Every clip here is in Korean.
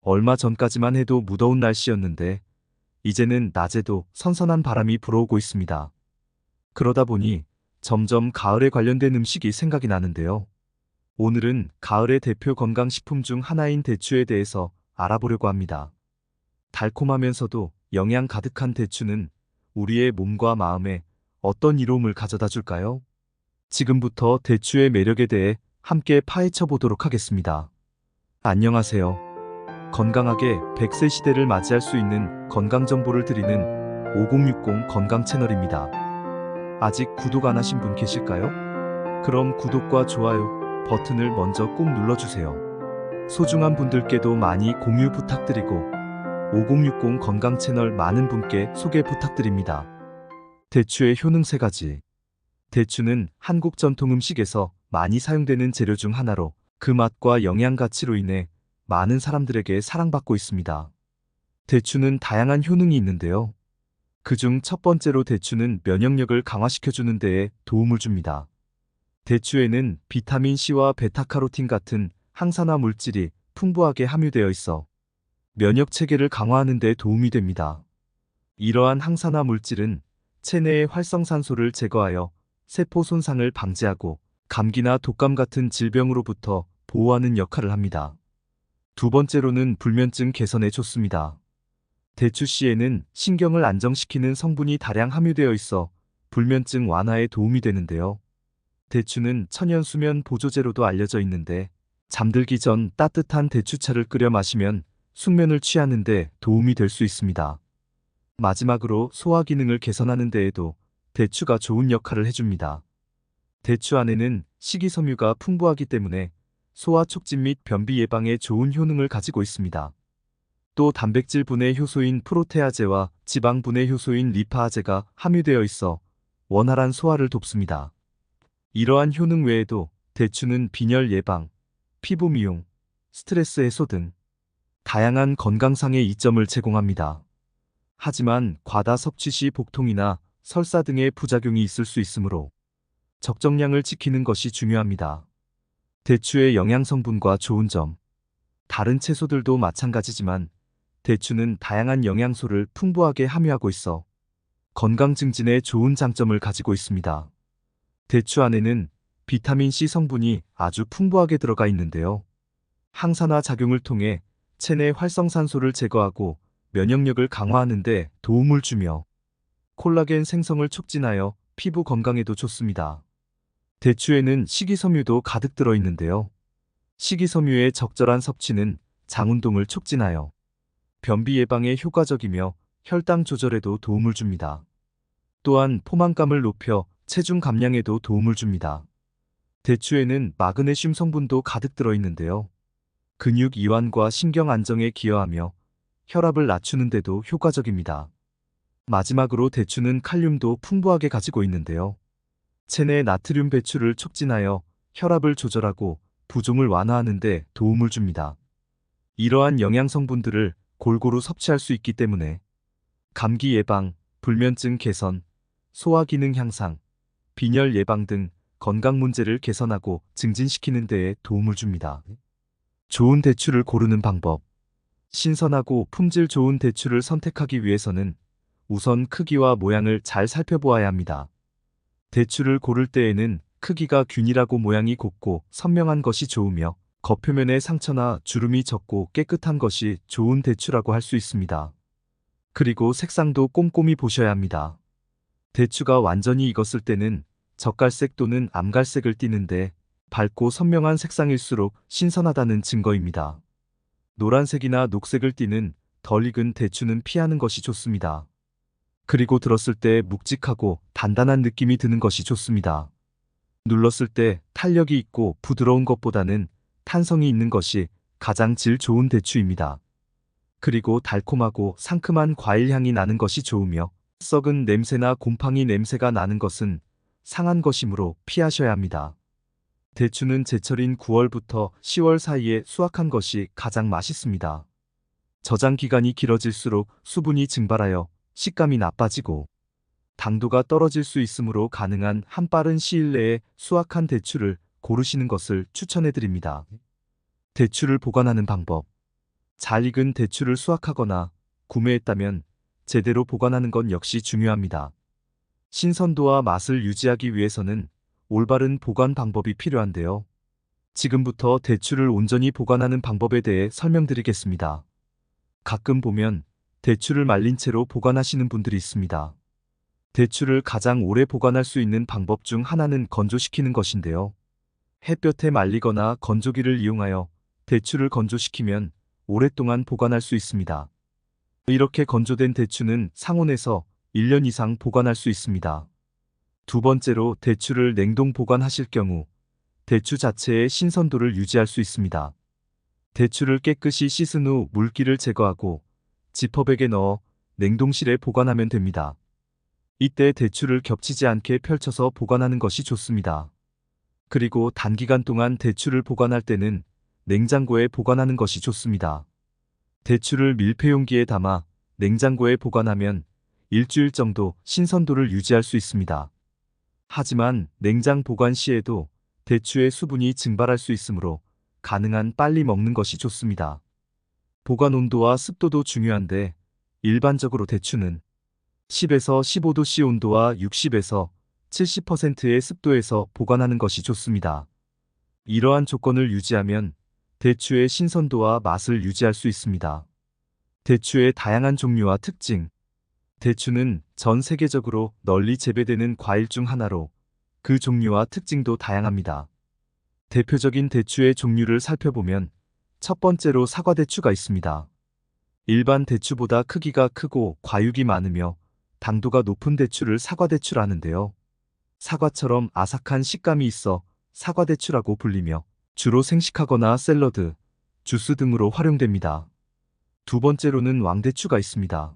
얼마 전까지만 해도 무더운 날씨였는데 이제는 낮에도 선선한 바람이 불어오고 있습니다. 그러다 보니 점점 가을에 관련된 음식이 생각이 나는데요. 오늘은 가을의 대표 건강식품 중 하나인 대추에 대해서 알아보려고 합니다. 달콤하면서도 영양 가득한 대추는 우리의 몸과 마음에 어떤 이로움을 가져다 줄까요? 지금부터 대추의 매력에 대해 함께 파헤쳐 보도록 하겠습니다. 안녕하세요. 건강하게 100세 시대를 맞이할 수 있는 건강 정보를 드리는 5060 건강 채널입니다. 아직 구독 안 하신 분 계실까요? 그럼 구독과 좋아요 버튼을 먼저 꼭 눌러주세요. 소중한 분들께도 많이 공유 부탁드리고 5060 건강 채널 많은 분께 소개 부탁드립니다. 대추의 효능 3가지. 대추는 한국 전통 음식에서 많이 사용되는 재료 중 하나로 그 맛과 영양 가치로 인해 많은 사람들에게 사랑받고 있습니다. 대추는 다양한 효능이 있는데요. 그중 첫 번째로 대추는 면역력을 강화시켜주는 데에 도움을 줍니다. 대추에는 비타민 C와 베타카로틴 같은 항산화 물질이 풍부하게 함유되어 있어 면역 체계를 강화하는 데 도움이 됩니다. 이러한 항산화 물질은 체내의 활성산소를 제거하여 세포 손상을 방지하고 감기나 독감 같은 질병으로부터 보호하는 역할을 합니다. 두 번째로는 불면증 개선에 좋습니다. 대추씨에는 신경을 안정시키는 성분이 다량 함유되어 있어 불면증 완화에 도움이 되는데요. 대추는 천연 수면 보조제로도 알려져 있는데 잠들기 전 따뜻한 대추차를 끓여 마시면 숙면을 취하는 데 도움이 될 수 있습니다. 마지막으로 소화 기능을 개선하는 데에도 대추가 좋은 역할을 해줍니다. 대추 안에는 식이섬유가 풍부하기 때문에 소화 촉진 및 변비 예방에 좋은 효능을 가지고 있습니다. 또 단백질 분해 효소인 프로테아제와 지방 분해 효소인 리파아제가 함유되어 있어 원활한 소화를 돕습니다. 이러한 효능 외에도 대추는 빈혈 예방, 피부 미용, 스트레스 해소 등 다양한 건강상의 이점을 제공합니다. 하지만 과다 섭취 시 복통이나 설사 등의 부작용이 있을 수 있으므로 적정량을 지키는 것이 중요합니다. 대추의 영양 성분과 좋은 점. 다른 채소들도 마찬가지지만 대추는 다양한 영양소를 풍부하게 함유하고 있어 건강 증진에 좋은 장점을 가지고 있습니다. 대추 안에는 비타민C 성분이 아주 풍부하게 들어가 있는데요. 항산화 작용을 통해 체내 활성산소를 제거하고 면역력을 강화하는 데 도움을 주며 콜라겐 생성을 촉진하여 피부 건강에도 좋습니다. 대추에는 식이섬유도 가득 들어 있는데요. 식이섬유의 적절한 섭취는 장운동을 촉진하여 변비 예방에 효과적이며 혈당 조절에도 도움을 줍니다. 또한 포만감을 높여 체중 감량에도 도움을 줍니다. 대추에는 마그네슘 성분도 가득 들어 있는데요. 근육 이완과 신경 안정에 기여하며 혈압을 낮추는 데도 효과적입니다. 마지막으로 대추는 칼륨도 풍부하게 가지고 있는데요. 체내 나트륨 배출을 촉진하여 혈압을 조절하고 부종을 완화하는 데 도움을 줍니다. 이러한 영양 성분들을 골고루 섭취할 수 있기 때문에 감기 예방, 불면증 개선, 소화 기능 향상, 빈혈 예방 등 건강 문제를 개선하고 증진시키는 데에 도움을 줍니다. 좋은 대추를 고르는 방법. 신선하고 품질 좋은 대추를 선택하기 위해서는 우선 크기와 모양을 잘 살펴보아야 합니다. 대추를 고를 때에는 크기가 균일하고 모양이 곱고 선명한 것이 좋으며 겉표면에 상처나 주름이 적고 깨끗한 것이 좋은 대추라고 할 수 있습니다. 그리고 색상도 꼼꼼히 보셔야 합니다. 대추가 완전히 익었을 때는 젓갈색 또는 암갈색을 띠는데 밝고 선명한 색상일수록 신선하다는 증거입니다. 노란색이나 녹색을 띠는 덜 익은 대추는 피하는 것이 좋습니다. 그리고 들었을 때 묵직하고 단단한 느낌이 드는 것이 좋습니다. 눌렀을 때 탄력이 있고 부드러운 것보다는 탄성이 있는 것이 가장 질 좋은 대추입니다. 그리고 달콤하고 상큼한 과일 향이 나는 것이 좋으며 썩은 냄새나 곰팡이 냄새가 나는 것은 상한 것이므로 피하셔야 합니다. 대추는 제철인 9월부터 10월 사이에 수확한 것이 가장 맛있습니다. 저장 기간이 길어질수록 수분이 증발하여 식감이 나빠지고 당도가 떨어질 수 있으므로 가능한 한 빠른 시일 내에 수확한 대추를 고르시는 것을 추천해 드립니다. 대추를 보관하는 방법. 잘 익은 대추를 수확하거나 구매했다면 제대로 보관하는 건 역시 중요합니다. 신선도와 맛을 유지하기 위해서는 올바른 보관 방법이 필요한데요. 지금부터 대추를 온전히 보관하는 방법에 대해 설명드리겠습니다. 가끔 보면 대추를 말린 채로 보관하시는 분들이 있습니다. 대추를 가장 오래 보관할 수 있는 방법 중 하나는 건조시키는 것인데요. 햇볕에 말리거나 건조기를 이용하여 대추를 건조시키면 오랫동안 보관할 수 있습니다. 이렇게 건조된 대추는 상온에서 1년 이상 보관할 수 있습니다. 두 번째로 대추를 냉동 보관하실 경우 대추 자체의 신선도를 유지할 수 있습니다. 대추를 깨끗이 씻은 후 물기를 제거하고 지퍼백에 넣어 냉동실에 보관하면 됩니다. 이때 대추를 겹치지 않게 펼쳐서 보관하는 것이 좋습니다. 그리고 단기간 동안 대추를 보관할 때는 냉장고에 보관하는 것이 좋습니다. 대추를 밀폐용기에 담아 냉장고에 보관하면 일주일 정도 신선도를 유지할 수 있습니다. 하지만 냉장 보관 시에도 대추의 수분이 증발할 수 있으므로 가능한 빨리 먹는 것이 좋습니다. 보관 온도와 습도도 중요한데 일반적으로 대추는 10에서 15도씨 온도와 60에서 70%의 습도에서 보관하는 것이 좋습니다. 이러한 조건을 유지하면 대추의 신선도와 맛을 유지할 수 있습니다. 대추의 다양한 종류와 특징. 대추는 전 세계적으로 널리 재배되는 과일 중 하나로 그 종류와 특징도 다양합니다. 대표적인 대추의 종류를 살펴보면 첫 번째로 사과대추가 있습니다. 일반 대추보다 크기가 크고 과육이 많으며 당도가 높은 대추를 사과대추라는데요. 사과처럼 아삭한 식감이 있어 사과대추라고 불리며 주로 생식하거나 샐러드, 주스 등으로 활용됩니다. 두 번째로는 왕대추가 있습니다.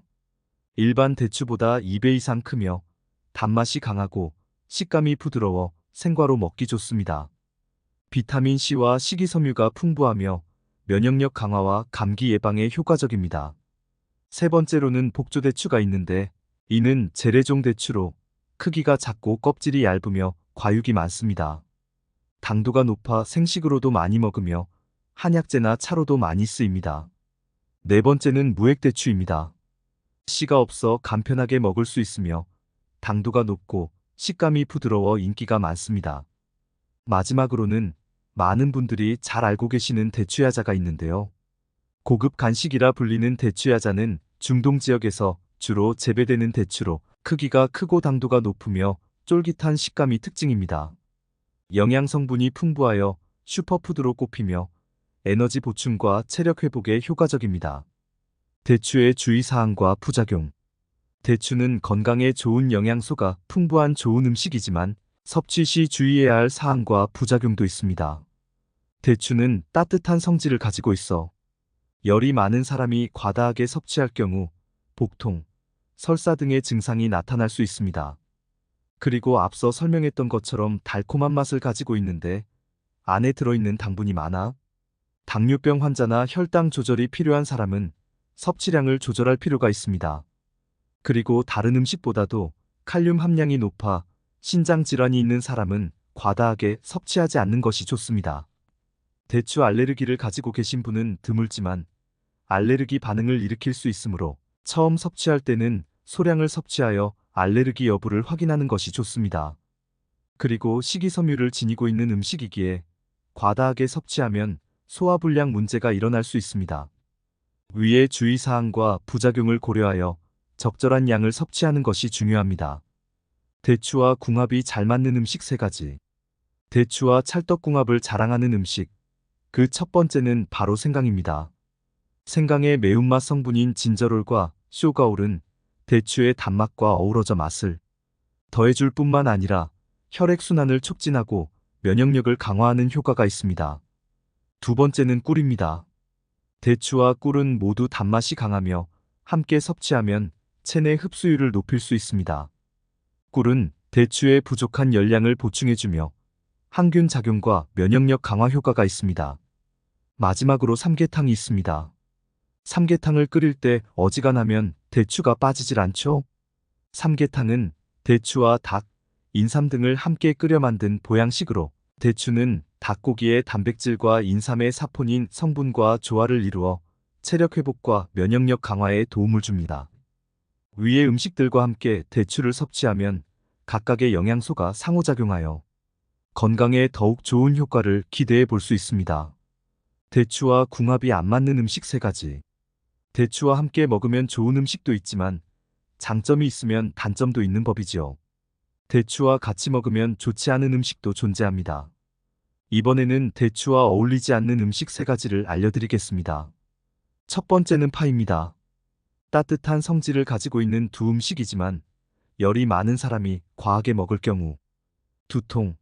일반 대추보다 2배 이상 크며 단맛이 강하고 식감이 부드러워 생과로 먹기 좋습니다. 비타민C와 식이섬유가 풍부하며 면역력 강화와 감기 예방에 효과적입니다. 세 번째로는 복조대추가 있는데 이는 재래종 대추로 크기가 작고 껍질이 얇으며 과육이 많습니다. 당도가 높아 생식으로도 많이 먹으며 한약재나 차로도 많이 쓰입니다. 네 번째는 무액대추입니다. 씨가 없어 간편하게 먹을 수 있으며 당도가 높고 식감이 부드러워 인기가 많습니다. 마지막으로는 많은 분들이 잘 알고 계시는 대추야자가 있는데요. 고급 간식이라 불리는 대추야자는 중동 지역에서 주로 재배되는 대추로 크기가 크고 당도가 높으며 쫄깃한 식감이 특징입니다. 영양 성분이 풍부하여 슈퍼푸드로 꼽히며 에너지 보충과 체력 회복에 효과적입니다. 대추의 주의사항과 부작용. 대추는 건강에 좋은 영양소가 풍부한 좋은 음식이지만 섭취 시 주의해야 할 사항과 부작용도 있습니다. 대추는 따뜻한 성질을 가지고 있어 열이 많은 사람이 과다하게 섭취할 경우 복통, 설사 등의 증상이 나타날 수 있습니다. 그리고 앞서 설명했던 것처럼 달콤한 맛을 가지고 있는데 안에 들어있는 당분이 많아 당뇨병 환자나 혈당 조절이 필요한 사람은 섭취량을 조절할 필요가 있습니다. 그리고 다른 음식보다도 칼륨 함량이 높아 신장 질환이 있는 사람은 과다하게 섭취하지 않는 것이 좋습니다. 대추 알레르기를 가지고 계신 분은 드물지만 알레르기 반응을 일으킬 수 있으므로 처음 섭취할 때는 소량을 섭취하여 알레르기 여부를 확인하는 것이 좋습니다. 그리고 식이섬유를 지니고 있는 음식이기에 과다하게 섭취하면 소화불량 문제가 일어날 수 있습니다. 위의 주의사항과 부작용을 고려하여 적절한 양을 섭취하는 것이 중요합니다. 대추와 궁합이 잘 맞는 음식 3가지. 대추와 찰떡궁합을 자랑하는 음식. 그 첫 번째는 바로 생강입니다. 생강의 매운맛 성분인 진저롤과 쇼가올은 대추의 단맛과 어우러져 맛을 더해줄 뿐만 아니라 혈액순환을 촉진하고 면역력을 강화하는 효과가 있습니다. 두 번째는 꿀입니다. 대추와 꿀은 모두 단맛이 강하며 함께 섭취하면 체내 흡수율을 높일 수 있습니다. 꿀은 대추의 부족한 열량을 보충해주며 항균 작용과 면역력 강화 효과가 있습니다. 마지막으로 삼계탕이 있습니다. 삼계탕을 끓일 때 어지간하면 대추가 빠지질 않죠? 삼계탕은 대추와 닭, 인삼 등을 함께 끓여 만든 보양식으로 대추는 닭고기의 단백질과 인삼의 사포닌 성분과 조화를 이루어 체력 회복과 면역력 강화에 도움을 줍니다. 위의 음식들과 함께 대추를 섭취하면 각각의 영양소가 상호작용하여 건강에 더욱 좋은 효과를 기대해 볼 수 있습니다. 대추와 궁합이 안 맞는 음식 3가지. 대추와 함께 먹으면 좋은 음식도 있지만 장점이 있으면 단점도 있는 법이지요. 대추와 같이 먹으면 좋지 않은 음식도 존재합니다. 이번에는 대추와 어울리지 않는 음식 3가지를 알려드리겠습니다. 첫 번째는 파입니다. 따뜻한 성질을 가지고 있는 두 음식이지만 열이 많은 사람이 과하게 먹을 경우 두통,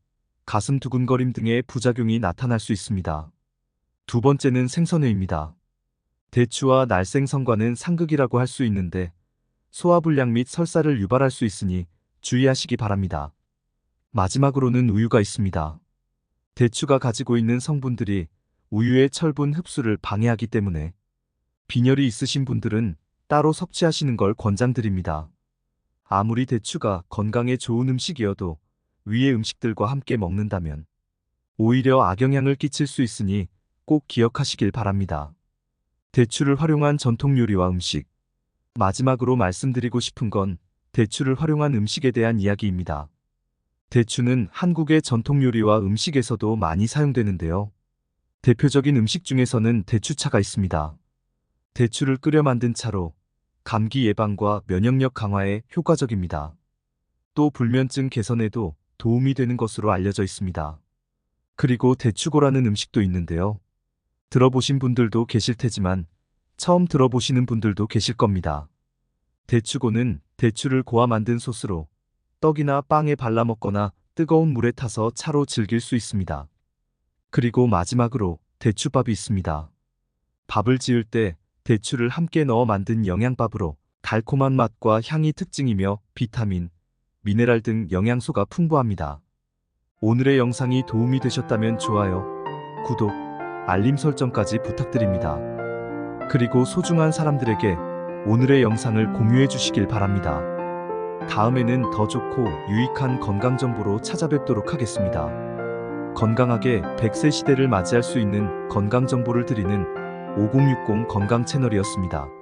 가슴 두근거림 등의 부작용이 나타날 수 있습니다. 두 번째는 생선회입니다. 대추와 날생선과는 상극이라고 할 수 있는데 소화불량 및 설사를 유발할 수 있으니 주의하시기 바랍니다. 마지막으로는 우유가 있습니다. 대추가 가지고 있는 성분들이 우유의 철분 흡수를 방해하기 때문에 빈혈이 있으신 분들은 따로 섭취하시는 걸 권장드립니다. 아무리 대추가 건강에 좋은 음식이어도 위의 음식들과 함께 먹는다면 오히려 악영향을 끼칠 수 있으니 꼭 기억하시길 바랍니다. 대추를 활용한 전통 요리와 음식. 마지막으로 말씀드리고 싶은 건 대추를 활용한 음식에 대한 이야기입니다. 대추는 한국의 전통 요리와 음식에서도 많이 사용되는데요. 대표적인 음식 중에서는 대추차가 있습니다. 대추를 끓여 만든 차로 감기 예방과 면역력 강화에 효과적입니다. 또 불면증 개선에도 도움이 되는 것으로 알려져 있습니다. 그리고 대추고라는 음식도 있는데요. 들어보신 분들도 계실 테지만 처음 들어보시는 분들도 계실 겁니다. 대추고는 대추를 고아 만든 소스로 떡이나 빵에 발라 먹거나 뜨거운 물에 타서 차로 즐길 수 있습니다. 그리고 마지막으로 대추밥이 있습니다. 밥을 지을 때 대추를 함께 넣어 만든 영양밥으로 달콤한 맛과 향이 특징이며 비타민, 미네랄 등 영양소가 풍부합니다. 오늘의 영상이 도움이 되셨다면 좋아요, 구독, 알림 설정까지 부탁드립니다. 그리고 소중한 사람들에게 오늘의 영상을 공유해 주시길 바랍니다. 다음에는 더 좋고 유익한 건강 정보로 찾아뵙도록 하겠습니다. 건강하게 100세 시대를 맞이할 수 있는 건강 정보를 드리는 5060 건강 채널이었습니다.